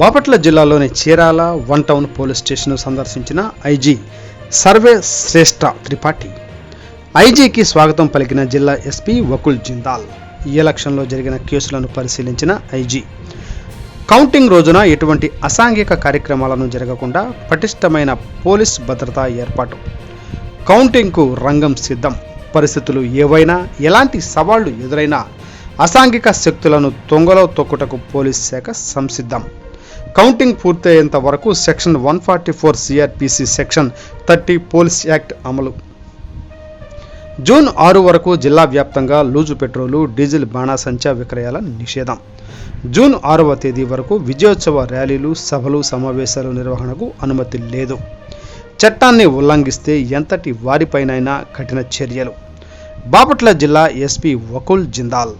బాపట్ల జిల్లాలోని Chirala one town police station సందర్శించిన IG survey శ్రేష్ఠ త్రిపాఠి. ఐజీకి స్వాగతం పలికిన జిల్లా ఎస్పీ వకుల్ జిందాల్. ఈ ఎలక్షన్లో జరిగిన కేసులను పరిశీలించిన ఐజీ కౌంటింగ్ రోజున ఎటువంటి అసాంఘిక కార్యక్రమాలను జరగకుండా పటిష్టమైన పోలీస్ భద్రతా ఏర్పాటు, కౌంటింగ్కు రంగం సిద్ధం, పరిస్థితులు ఏవైనా ఎలాంటి సవాళ్లు ఎదురైనా అసాంఘిక శక్తులను తొంగలో తొక్కుటకు పోలీస్ శాఖ సంసిద్ధం. కౌంటింగ్ పూర్తయ్యేంత వరకు section 144 CrPC, section 30 police act అమలు. జూన్ 6 వరకు జిల్లా వ్యాప్తంగా లూజు పెట్రోలు, డీజిల్ బాణాసంచా విక్రయాల నిషేధం. జూన్ 6వ తేదీ వరకు విజయోత్సవ ర్యాలీలు, సభలు, సమావేశాలు నిర్వహణకు అనుమతి లేదు. చట్టాన్ని ఉల్లంఘిస్తే ఎంతటి వారిపైనైనా కఠిన చర్యలు. బాపట్ల జిల్లా ఎస్పీ వకుల్ జిందాల్.